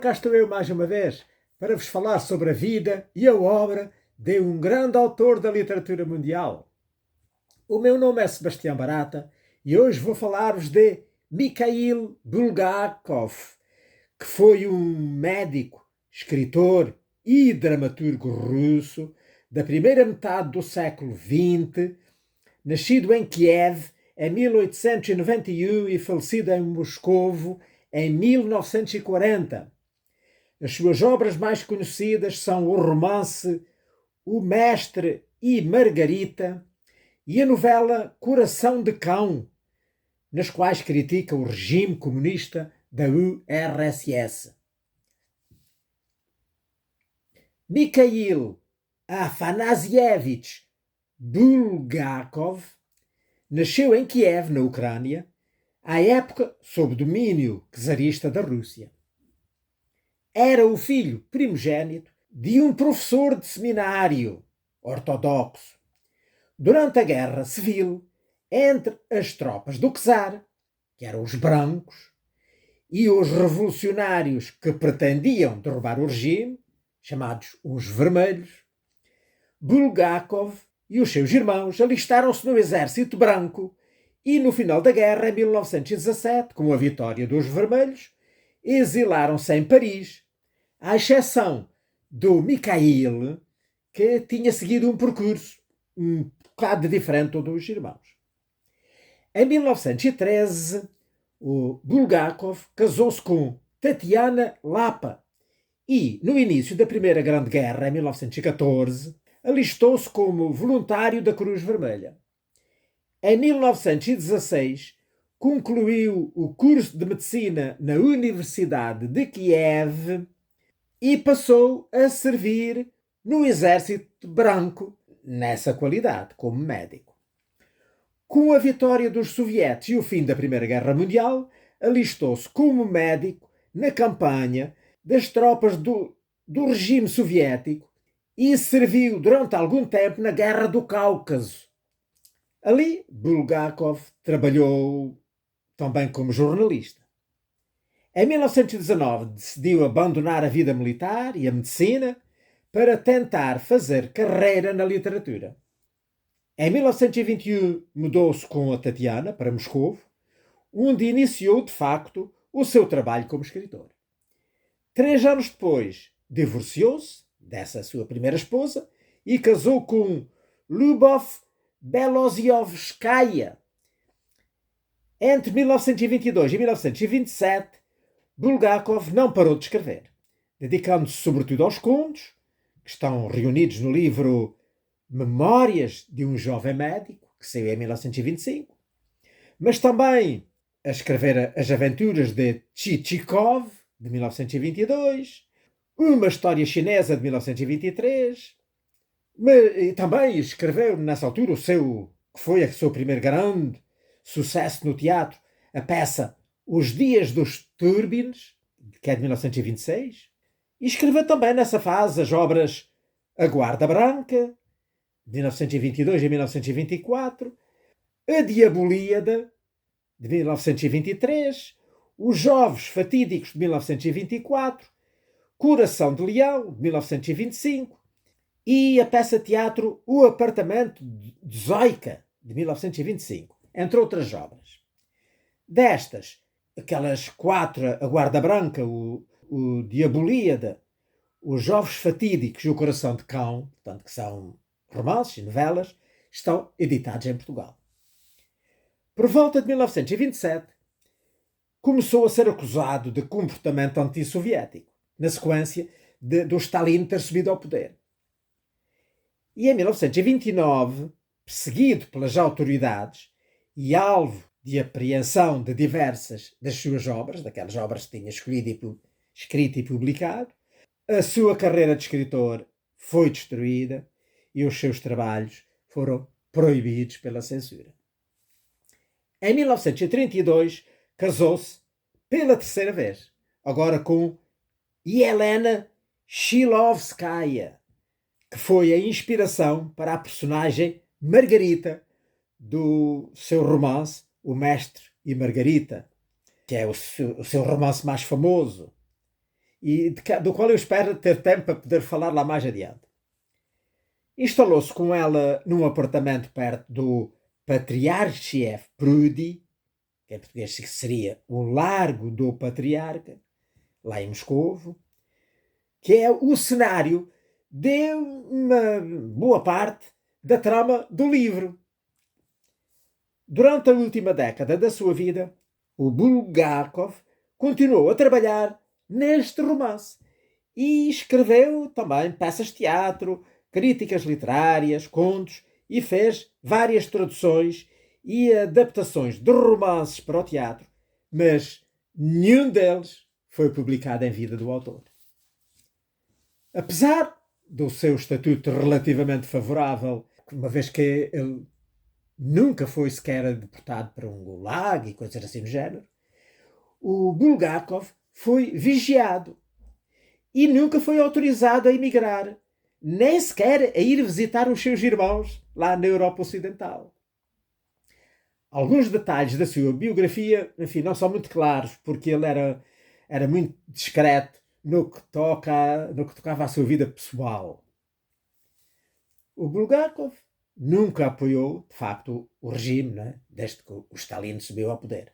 cá estou eu mais uma vez para vos falar sobre a vida e a obra de um grande autor da literatura mundial. O meu nome é Sebastião Barata e hoje vou falar-vos de Mikhail Bulgakov, que foi um médico, escritor e dramaturgo russo da primeira metade do século XX, nascido em Kiev em 1891 e falecido em Moscovo em 1940. As suas obras mais conhecidas são o romance O Mestre e Margarita e a novela Coração de Cão, nas quais critica o regime comunista da URSS. Mikhail Afanassievich Bulgakov nasceu em Kiev, na Ucrânia, à época sob domínio czarista da Rússia. Era o filho primogênito de um professor de seminário ortodoxo. Durante a Guerra Civil, entre as tropas do czar, que eram os brancos, e os revolucionários que pretendiam derrubar o regime, chamados os vermelhos, Bulgakov e os seus irmãos alistaram-se no exército branco e, no final da guerra, em 1917, com a vitória dos vermelhos, exilaram-se em Paris, à exceção do Mikhail, que tinha seguido um percurso um bocado diferente dos irmãos. Em 1913, o Bulgakov casou-se com Tatiana Lapa e, no início da Primeira Grande Guerra, em 1914, alistou-se como voluntário da Cruz Vermelha. Em 1916, concluiu o curso de medicina na Universidade de Kiev e passou a servir no Exército Branco, nessa qualidade, como médico. Com a vitória dos soviéticos e o fim da Primeira Guerra Mundial, alistou-se como médico na campanha das tropas do regime soviético e serviu durante algum tempo na Guerra do Cáucaso. Ali, Bulgakov trabalhou também como jornalista. Em 1919, decidiu abandonar a vida militar e a medicina para tentar fazer carreira na literatura. Em 1921, mudou-se com a Tatiana para Moscovo, onde iniciou, de facto, o seu trabalho como escritor. 3 anos depois, divorciou-se dessa sua primeira esposa e casou com Lyubov Beloziovskaya. Entre 1922 e 1927, Bulgakov não parou de escrever, dedicando-se sobretudo aos contos, que estão reunidos no livro Memórias de um Jovem Médico, que saiu em 1925, mas também a escrever as aventuras de Chichikov, de 1922, uma história chinesa de 1923, e também escreveu nessa altura que foi o seu primeiro grande sucesso no teatro, a peça Os Dias dos Turbines, que é de 1926, e escreveu também nessa fase as obras A Guarda Branca, de 1922 a 1924, A Diabolíada, de 1923, Os Jovens Fatídicos, de 1924, Coração de Leão, de 1925, e a peça-teatro O Apartamento de Zoica, de 1925, entre outras obras. Destas, aquelas 4, A Guarda Branca, o Diabolíada, Os Jovens Fatídicos e O Coração de Cão, portanto que são romances e novelas, estão editados em Portugal. Por volta de 1927, começou a ser acusado de comportamento antissoviético, na sequência do Stalin ter subido ao poder. E em 1929, perseguido pelas autoridades e alvo de apreensão de diversas das suas obras, daquelas obras que tinha escrito e publicado, a sua carreira de escritor foi destruída e os seus trabalhos foram proibidos pela censura. Em 1932, casou-se pela 3ª vez, agora com Yelena Shilovskaya, que foi a inspiração para a personagem Margarita do seu romance O Mestre e Margarita, que é o seu romance mais famoso. do qual eu espero ter tempo para poder falar lá mais adiante. Instalou-se com ela num apartamento perto do Patriarchiev Prudi, que em português seria o Largo do Patriarca, lá em Moscovo, que é o cenário de uma boa parte da trama do livro. Durante a última década da sua vida, o Bulgakov continuou a trabalhar neste romance e escreveu também peças de teatro, críticas literárias, contos e fez várias traduções e adaptações de romances para o teatro, mas nenhum deles foi publicado em vida do autor. Apesar do seu estatuto relativamente favorável, uma vez que ele nunca foi sequer deportado para um gulag e coisas assim do género, o Bulgakov foi vigiado e nunca foi autorizado a emigrar, nem sequer a ir visitar os seus irmãos lá na Europa Ocidental. Alguns detalhes da sua biografia, enfim, não são muito claros, porque ele era muito discreto no que tocava à sua vida pessoal. O Bulgakov nunca apoiou, de facto, o regime, né, desde que o Stalin subiu ao poder.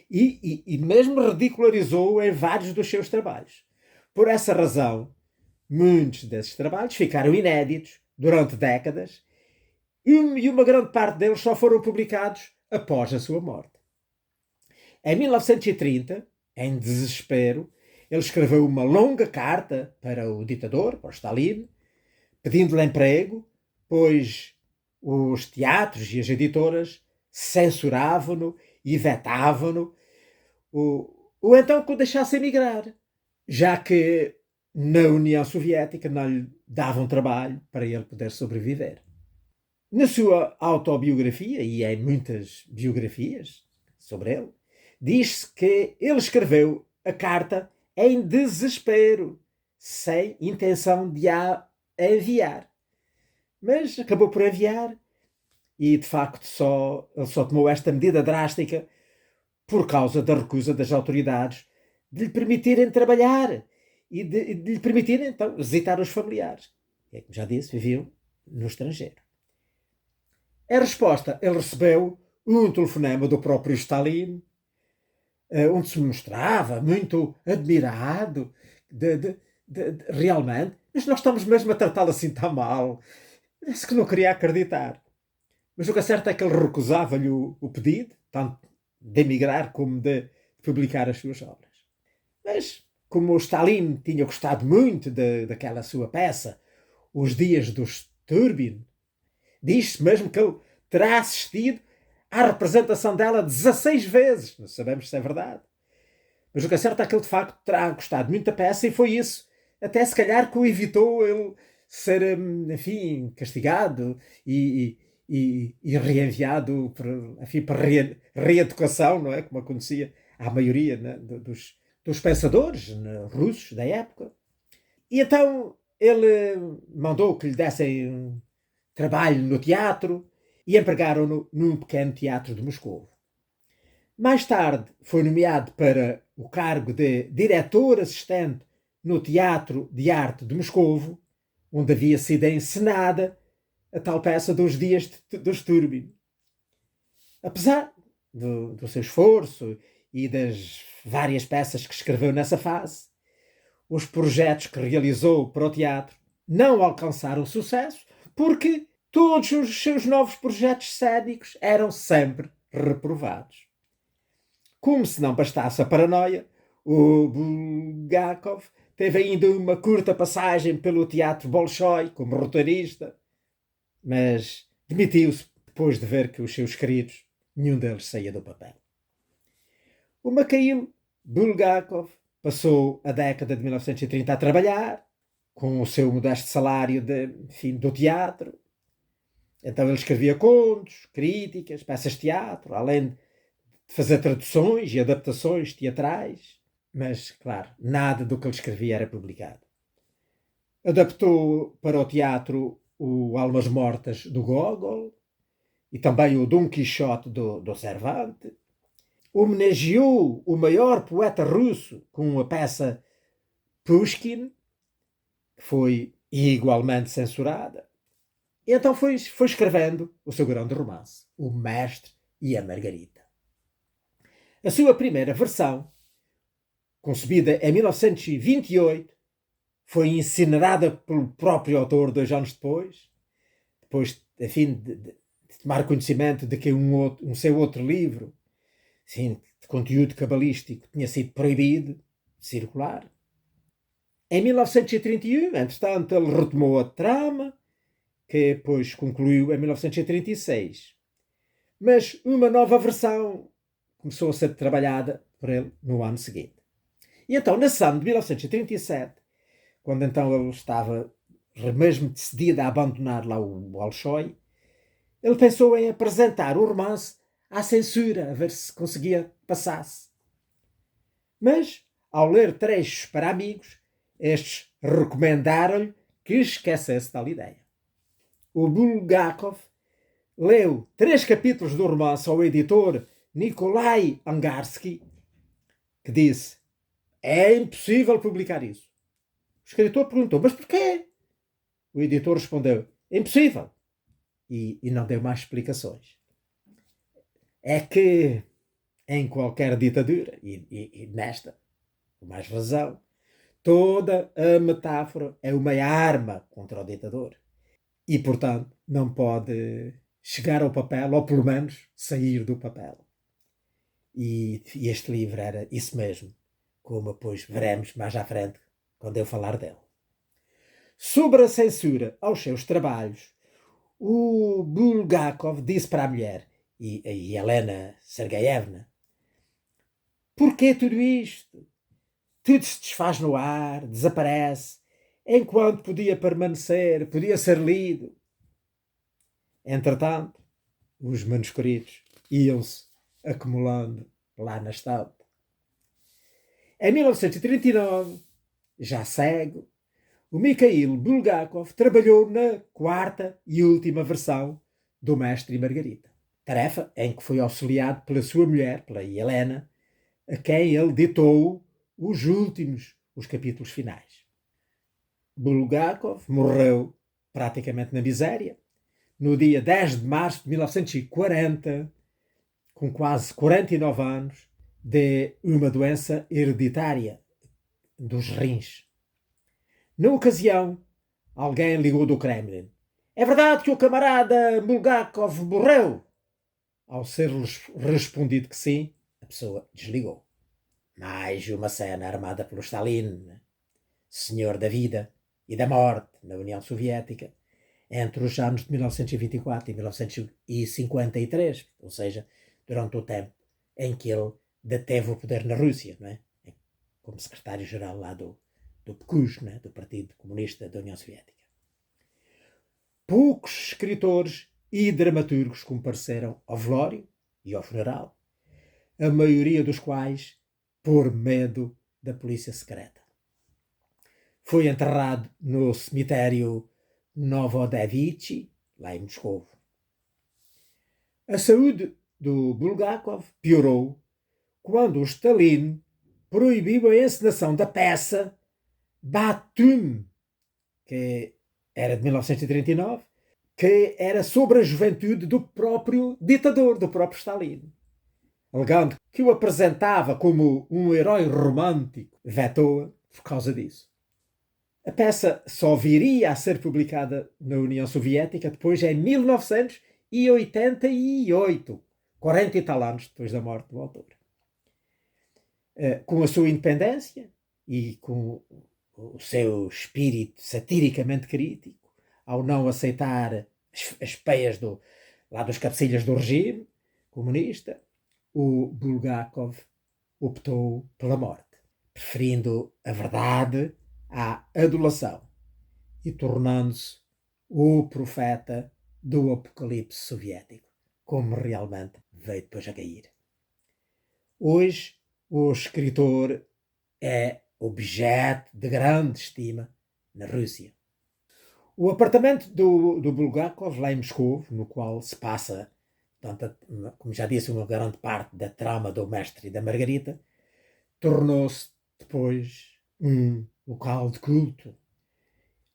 E mesmo ridicularizou em vários dos seus trabalhos. Por essa razão, muitos desses trabalhos ficaram inéditos durante décadas e uma grande parte deles só foram publicados após a sua morte. Em 1930, em desespero, ele escreveu uma longa carta para o ditador, para o Stalin, pedindo-lhe emprego, pois os teatros e as editoras censuravam-no e vetavam-no, ou então que o deixasse emigrar, já que na União Soviética não lhe davam trabalho para ele poder sobreviver. Na sua autobiografia, e em muitas biografias sobre ele, diz-se que ele escreveu a carta em desespero, sem intenção de a enviar. Mas acabou por enviar e, de facto, ele só tomou esta medida drástica por causa da recusa das autoridades de lhe permitirem trabalhar e de lhe permitirem, então, visitar os familiares. E, como já disse, viviam no estrangeiro. Em resposta, ele recebeu um telefonema do próprio Stalin, onde se mostrava muito admirado realmente, mas nós estamos mesmo a tratá-lo assim tão mal. Disse que não queria acreditar. Mas o que é certo é que ele recusava-lhe o pedido, tanto de emigrar como de publicar as suas obras. Mas, como o Stalin tinha gostado muito daquela sua peça, Os Dias dos Turbin, diz-se mesmo que ele terá assistido à representação dela 16 vezes. Não sabemos se é verdade. Mas o que é certo é que ele, de facto, terá gostado muito da peça e foi isso, até se calhar, que o evitou ele ser, enfim, castigado e reenviado enfim, para reeducação, não é? Como acontecia à maioria, né, dos pensadores, né, russos da época. E então ele mandou que lhe dessem trabalho no teatro e empregaram-no num pequeno teatro de Moscou. Mais tarde foi nomeado para o cargo de diretor assistente no Teatro de Arte de Moscovo, onde havia sido encenada a tal peça dos Dias dos Turbin. Apesar do seu esforço e das várias peças que escreveu nessa fase, os projetos que realizou para o teatro não alcançaram sucesso porque todos os seus novos projetos cênicos eram sempre reprovados. Como se não bastasse a paranoia, o Bulgakov teve ainda uma curta passagem pelo Teatro Bolshoi como roteirista, mas demitiu-se depois de ver que os seus queridos, nenhum deles saía do papel. O Mikhail Bulgakov passou a década de 1930 a trabalhar, com o seu modesto salário do teatro. Então ele escrevia contos, críticas, peças de teatro, além de fazer traduções e adaptações teatrais. Mas, claro, nada do que ele escrevia era publicado. Adaptou para o teatro o Almas Mortas do Gogol e também o Dom Quixote do Cervantes. Homenageou o maior poeta russo com uma peça Pushkin, que foi igualmente censurada. E então foi escrevendo o seu grande romance, O Mestre e a Margarita. A sua primeira versão, concebida em 1928, foi incinerada pelo próprio autor 2 anos depois, enfim, de tomar conhecimento de que um seu outro livro, assim, de conteúdo cabalístico, tinha sido proibido de circular. Em 1931, entretanto, ele retomou a trama, que depois concluiu em 1936. Mas uma nova versão começou a ser trabalhada por ele no ano seguinte. E então, nesse ano de 1937, quando então ele estava mesmo decidido a abandonar lá o Bolshoi, ele pensou em apresentar o romance à censura, a ver se conseguia passar-se. Mas, ao ler trechos para amigos, estes recomendaram-lhe que esquecesse tal ideia. O Bulgakov leu 3 capítulos do romance ao editor Nikolai Angarsky, que disse: é impossível publicar isso. O escritor perguntou: mas porquê? O editor respondeu: é impossível. E não deu mais explicações. É que em qualquer ditadura, e nesta, com mais razão, toda a metáfora é uma arma contra o ditador. E, portanto, não pode chegar ao papel, ou pelo menos sair do papel. E este livro era isso mesmo, como depois veremos mais à frente, quando eu falar dele. Sobre a censura aos seus trabalhos, o Bulgakov disse para a mulher, e a Helena Sergeyevna: porquê tudo isto? Tudo se desfaz no ar, desaparece, enquanto podia permanecer, podia ser lido. Entretanto, os manuscritos iam-se acumulando lá na estante. Em 1939, já cego, o Mikhail Bulgakov trabalhou na 4ª e última versão do Mestre e Margarita. Tarefa em que foi auxiliado pela sua mulher, pela Helena, a quem ele ditou os capítulos finais. Bulgakov morreu praticamente na miséria no dia 10 de março de 1940, com quase 49 anos, de uma doença hereditária dos rins. Na ocasião, alguém ligou do Kremlin: é verdade que o camarada Bulgakov morreu? Ao ser respondido que sim, a pessoa desligou. Mais uma cena armada pelo Stalin, senhor da vida e da morte na União Soviética, entre os anos de 1924 e 1953, ou seja, durante o tempo em que ele deteve o poder na Rússia, não é? Como secretário-geral lá do PKUS, não é? Do Partido Comunista da União Soviética. Poucos escritores e dramaturgos compareceram ao velório e ao funeral, a maioria dos quais por medo da polícia secreta. Foi enterrado no cemitério Novodevichy, lá em Moscou. A saúde do Bulgakov piorou quando o Stalin proibiu a encenação da peça Batum, que era de 1939, que era sobre a juventude do próprio ditador, do próprio Stalin, alegando que o apresentava como um herói romântico. Vetou-a por causa disso. A peça só viria a ser publicada na União Soviética depois em 1988, 40 e tal anos depois da morte do autor. Com a sua independência e com o seu espírito satiricamente crítico, ao não aceitar as peias lá dos cabecilhas do regime comunista, o Bulgakov optou pela morte, preferindo a verdade à adulação e tornando-se o profeta do apocalipse soviético, como realmente veio depois a cair. Hoje, o escritor é objeto de grande estima na Rússia. O apartamento do Bulgakov, lá em Moscou, no qual se passa, como já disse, uma grande parte da trama do Mestre e da Margarita, tornou-se depois um local de culto.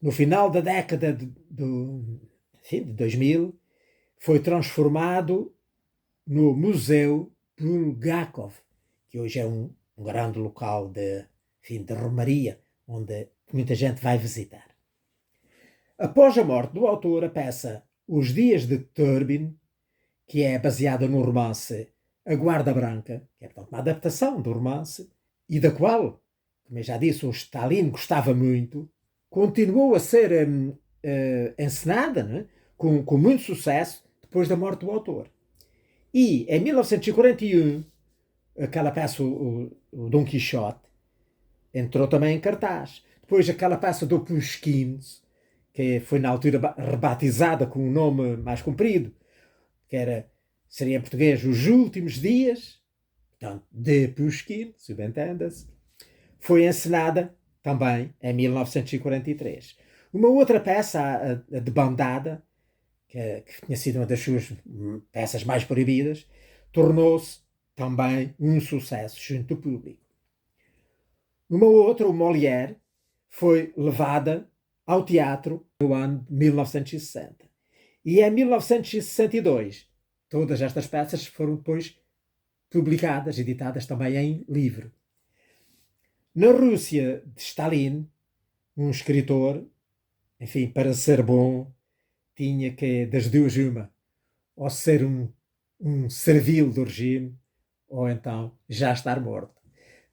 No final da década de 2000, foi transformado no Museu Bulgakov, que hoje é um grande local de romaria, onde muita gente vai visitar. Após a morte do autor, a peça Os Dias de Turbin, que é baseada no romance A Guarda Branca, que é portanto uma adaptação do romance, e da qual, como eu já disse, o Stalin gostava muito, continuou a ser encenada, né, com muito sucesso depois da morte do autor. E em 1941, aquela peça, o Dom Quixote, entrou também em cartaz. Depois aquela peça do Pushkin, que foi na altura rebatizada com um nome mais comprido, que seria em português Os Últimos Dias, portanto, de Pushkin, subentenda-se, foi encenada também em 1943. Uma outra peça, a de Bandada, que tinha sido uma das suas peças mais proibidas, tornou-se também um sucesso junto do público. Uma outra, o Molière, foi levada ao teatro no ano de 1960. E em 1962, todas estas peças foram depois publicadas, editadas também em livro. Na Rússia de Stalin, um escritor, enfim, para ser bom, tinha que, das duas uma, ou ser um servil do regime, ou então já estar morto.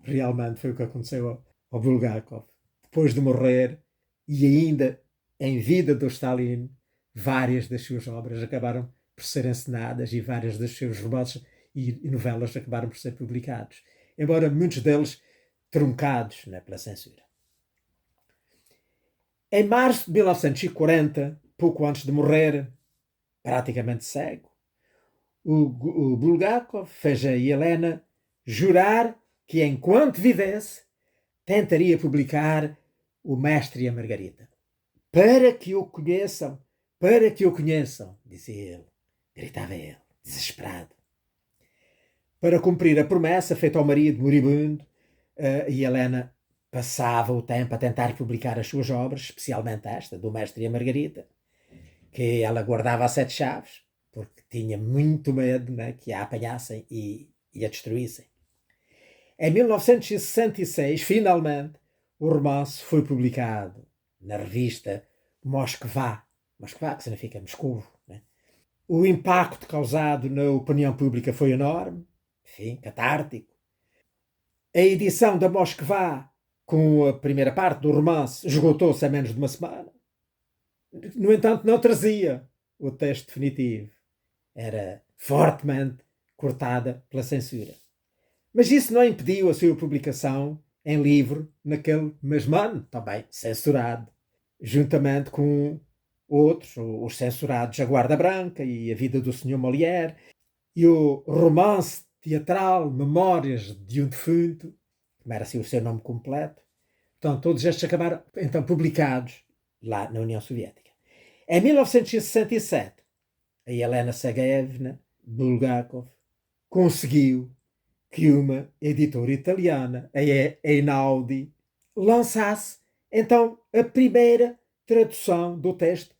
Realmente foi o que aconteceu ao Bulgakov. Depois de morrer, e ainda em vida do Stalin, várias das suas obras acabaram por ser encenadas e vários dos seus romances e novelas acabaram por ser publicados. Embora muitos deles truncados, né, pela censura. Em março de 1940, pouco antes de morrer, praticamente cego, o Bulgakov fez a Helena jurar que, enquanto vivesse, tentaria publicar O Mestre e a Margarita. Para que o conheçam, dizia ele, gritava ele, desesperado. Para cumprir a promessa feita ao marido moribundo, e Helena passava o tempo a tentar publicar as suas obras, especialmente esta, do Mestre e a Margarita, que ela guardava a sete chaves, porque tinha muito medo, né, que a apanhassem e a destruíssem. Em 1966, finalmente, o romance foi publicado na revista Moskva, que significa Moscou, né? O impacto causado na opinião pública foi enorme, enfim, catártico. A edição da Moskva, com a primeira parte do romance, esgotou-se em menos de uma semana. No entanto, não trazia o texto definitivo. Era fortemente cortada pela censura. Mas isso não impediu a sua publicação em livro naquele mesmo ano, também censurado, juntamente com outros, os censurados A Guarda Branca e A Vida do Sr. Molière, e o romance teatral Memórias de um Defunto, como era assim o seu nome completo. Portanto, todos estes acabaram então publicados lá na União Soviética. Em 1967, a Helena Sergeyevna Bulgakov conseguiu que uma editora italiana, a Einaudi, lançasse então a primeira tradução do texto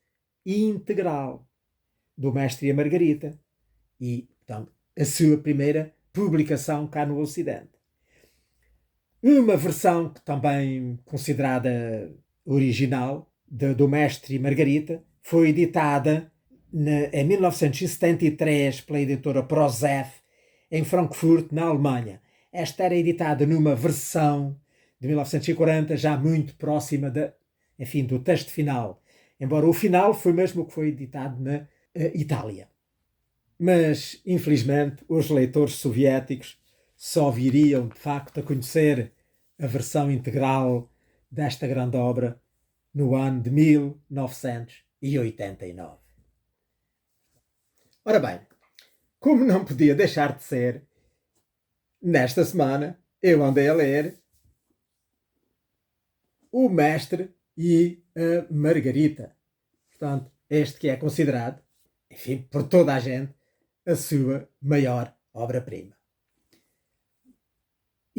integral do Mestre e a Margarita e, portanto, a sua primeira publicação cá no Ocidente. Uma versão que também considerada original do Mestre e Margarita foi editada em 1973 pela editora Prozef em Frankfurt, na Alemanha. Esta era editada numa versão de 1940 já muito próxima do texto final, embora o final foi mesmo o que foi editado na Itália. Mas, infelizmente, os leitores soviéticos só viriam, de facto, a conhecer a versão integral desta grande obra no ano de 1989. Ora bem, como não podia deixar de ser, nesta semana eu andei a ler O Mestre e a Margarita. Portanto, este que é considerado, enfim, por toda a gente, a sua maior obra-prima.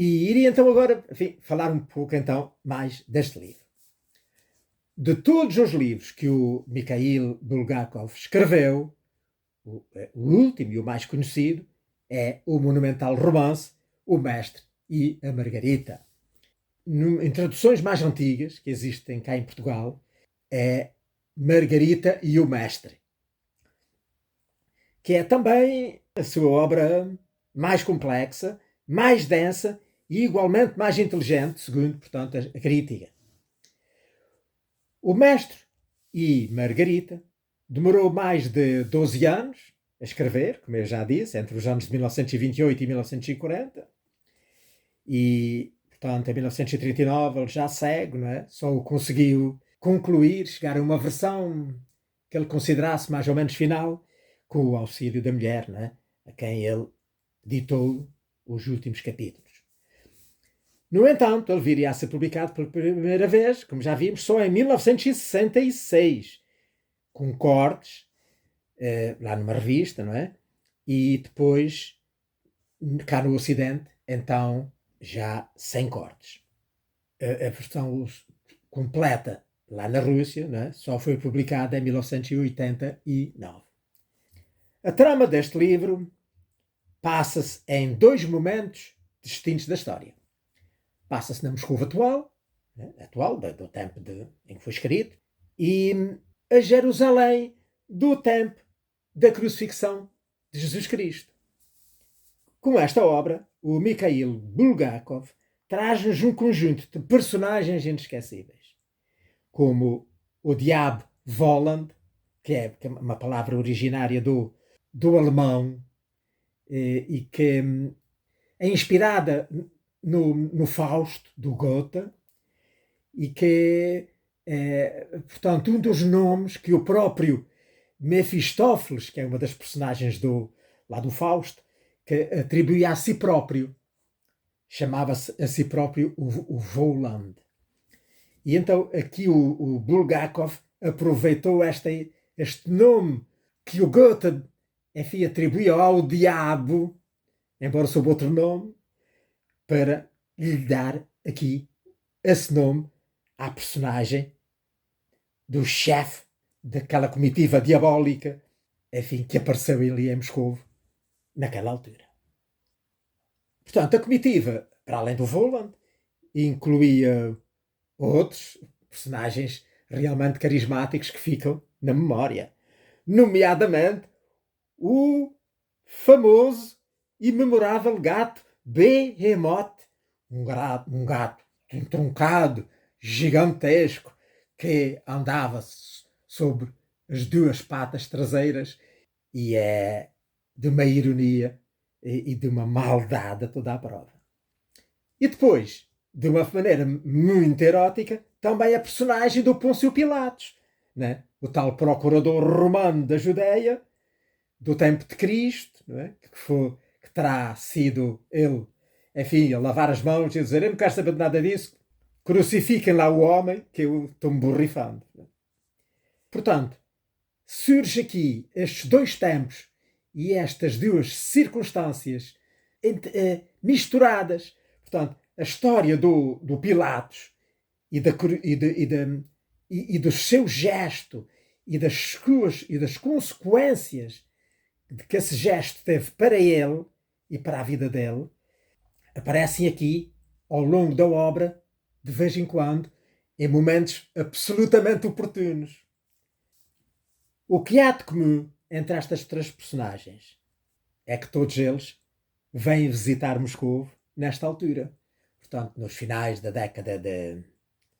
E iria então agora, enfim, falar um pouco então mais deste livro. De todos os livros que o Mikhail Bulgakov escreveu, o último e o mais conhecido é o monumental romance O Mestre e a Margarita. Em traduções mais antigas que existem cá em Portugal, é Margarita e o Mestre, que é também a sua obra mais complexa, mais densa e igualmente mais inteligente, segundo, portanto, a crítica. O Mestre e Margarita demorou mais de 12 anos a escrever, como eu já disse, entre os anos de 1928 e 1940. E, portanto, em 1939 ele já cego, não é? Só o conseguiu concluir, chegar a uma versão que ele considerasse mais ou menos final, com o auxílio da mulher, não é? A quem ele ditou os últimos capítulos. No entanto, ele viria a ser publicado pela primeira vez, como já vimos, só em 1966, com cortes, lá numa revista, não é? E depois, cá no Ocidente, então, já sem cortes. A versão completa lá na Rússia, não é? Só foi publicada em 1989. A trama deste livro passa-se em dois momentos distintos da história. Passa-se na Moscou atual, né? Atual, do tempo em que foi escrito, e a Jerusalém do tempo da crucifixão de Jesus Cristo. Com esta obra, o Mikhail Bulgakov traz-nos um conjunto de personagens inesquecíveis, como o diabo Voland, que é uma palavra originária do alemão, e que é inspirada no Fausto, do Goethe, e que é, portanto, um dos nomes que o próprio Mefistófeles, que é uma das personagens lá do Fausto, que atribuía a si próprio, chamava-se a si próprio o Voland. E então aqui o Bulgakov aproveitou este nome que o Goethe, enfim, atribuía ao diabo, embora sob outro nome, para lhe dar aqui esse nome à personagem do chefe daquela comitiva diabólica, enfim, que apareceu ali em Moscou naquela altura. Portanto, a comitiva, para além do Voland, incluía outros personagens realmente carismáticos que ficam na memória, nomeadamente o famoso e memorável gato Behemoth, um gato entroncado, gigantesco, que andava sobre as duas patas traseiras e é de uma ironia e de uma maldade a toda a prova. E depois, de uma maneira muito erótica, também a personagem do Pôncio Pilatos, né? O tal procurador romano da Judeia, do tempo de Cristo, não é? que terá sido ele, enfim, a lavar as mãos e dizer: eu não quero saber de nada disso, crucifiquem lá o homem que eu estou-me borrifando. Portanto, surge aqui estes dois tempos e estas duas circunstâncias misturadas. Portanto, a história do Pilatos e do seu gesto e das consequências de que esse gesto teve para ele e para a vida dele, aparecem aqui, ao longo da obra, de vez em quando, em momentos absolutamente oportunos. O que há de comum entre estas três personagens é que todos eles vêm visitar Moscou nesta altura. Portanto, nos finais da década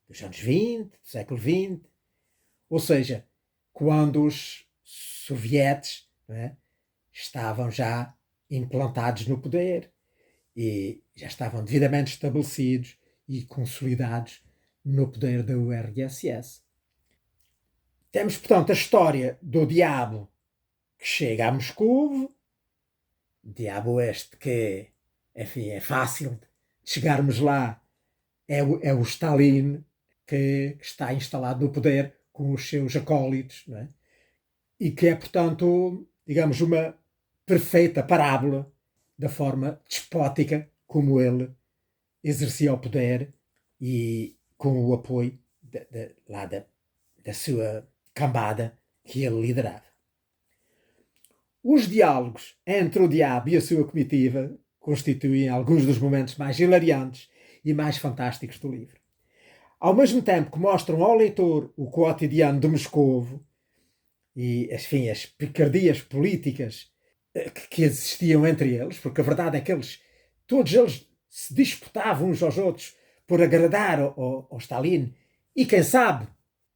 dos anos 20, do século XX. Ou seja, quando os sovietes, não é, estavam já implantados no poder e já estavam devidamente estabelecidos e consolidados no poder da URSS. Temos, portanto, a história do diabo que chega a Moscou, diabo este que, enfim, é fácil de chegarmos lá, é o Stalin que está instalado no poder com os seus acólitos, não é? E que é, portanto, digamos, uma perfeita parábola da forma despótica como ele exercia o poder e com o apoio da sua cambada que ele liderava. Os diálogos entre o diabo e a sua comitiva constituem alguns dos momentos mais hilariantes e mais fantásticos do livro. Ao mesmo tempo que mostram ao leitor o cotidiano de Moscovo e, enfim, as picardias políticas que existiam entre eles, porque a verdade é que todos eles se disputavam uns aos outros por agradar ao Stalin e, quem sabe,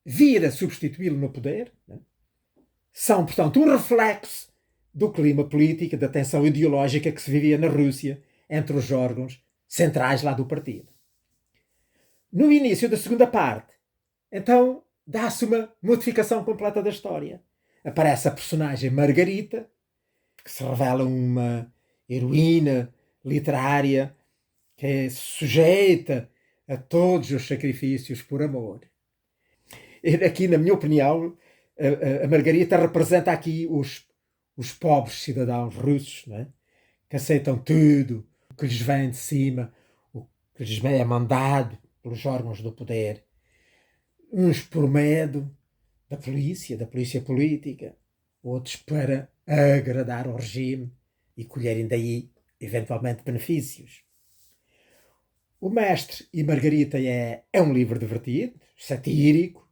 vir a substituí-lo no poder, né? São, portanto, um reflexo do clima político, da tensão ideológica que se vivia na Rússia entre os órgãos centrais lá do partido. No início da segunda parte, então, dá-se uma modificação completa da história. Aparece a personagem Margarita, que se revela uma heroína literária que é sujeita a todos os sacrifícios por amor. E aqui, na minha opinião, a Margarita representa aqui os pobres cidadãos russos, não é? Que aceitam tudo o que lhes vem de cima, o que lhes é mandado pelos órgãos do poder. Uns por medo da polícia política, outros para agradar ao regime e colherem daí, eventualmente, benefícios. O Mestre e Margarita é um livro divertido, satírico,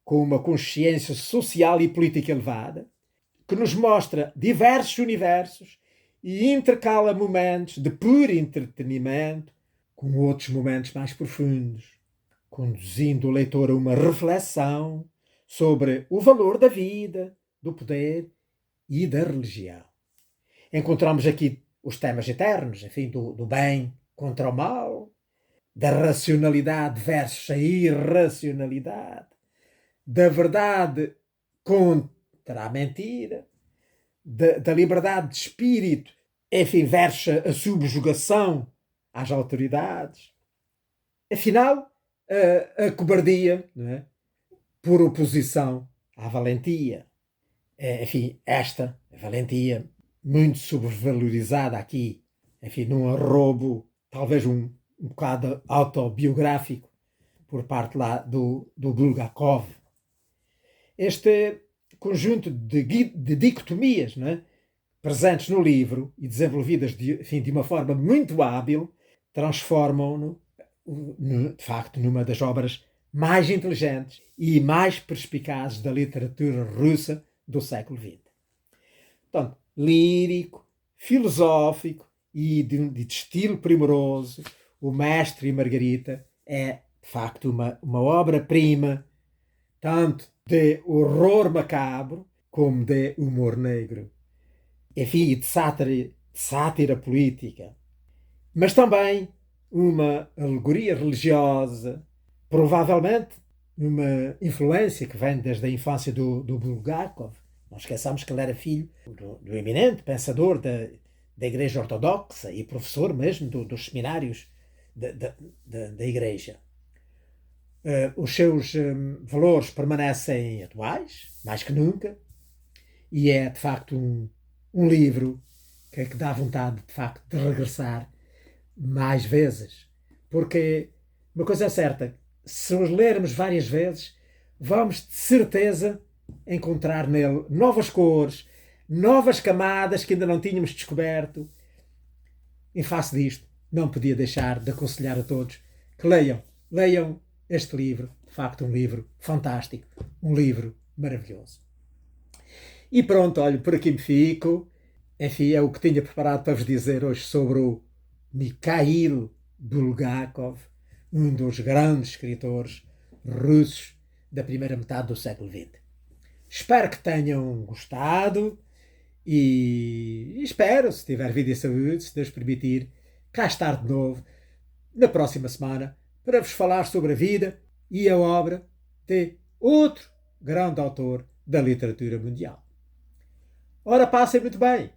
com uma consciência social e política elevada, que nos mostra diversos universos e intercala momentos de puro entretenimento com outros momentos mais profundos, conduzindo o leitor a uma reflexão sobre o valor da vida, do poder e da religião. Encontramos aqui os temas eternos, enfim, do bem contra o mal, da racionalidade versus a irracionalidade, da verdade contra a mentira, da liberdade de espírito, enfim, versus a subjugação às autoridades. Afinal, a cobardia, não é? Por oposição à valentia. Enfim, esta valentia muito sobrevalorizada aqui, enfim, num arrobo talvez um bocado autobiográfico por parte lá do Bulgakov. Este conjunto de dicotomias, não é? Presentes no livro e desenvolvidas de uma forma muito hábil, transformam-no, de facto, numa das obras mais inteligentes e mais perspicazes da literatura russa do século XX. Portanto, lírico, filosófico e de estilo primoroso, O Mestre e Margarita é, de facto, uma obra-prima, tanto de horror macabro como de humor negro. Enfim, de sátira política. Mas também uma alegoria religiosa, provavelmente uma influência que vem desde a infância do Bulgakov. Não esqueçamos que ele era filho do eminente pensador da Igreja Ortodoxa e professor mesmo dos seminários da Igreja. Os seus valores permanecem atuais, mais que nunca, e é de facto um livro que dá vontade de facto de regressar mais vezes, porque uma coisa é certa, se os lermos várias vezes, vamos de certeza encontrar nele novas cores, novas camadas que ainda não tínhamos descoberto. Em face disto, não podia deixar de aconselhar a todos que leiam este livro, de facto um livro fantástico, um livro maravilhoso. E pronto, olha, por aqui me fico. Enfim, é o que tinha preparado para vos dizer hoje sobre o Mikhail Bulgakov, um dos grandes escritores russos da primeira metade do século XX. Espero que tenham gostado e espero, se tiver vida e saúde, se Deus permitir, cá estar de novo na próxima semana para vos falar sobre a vida e a obra de outro grande autor da literatura mundial. Ora, passem muito bem!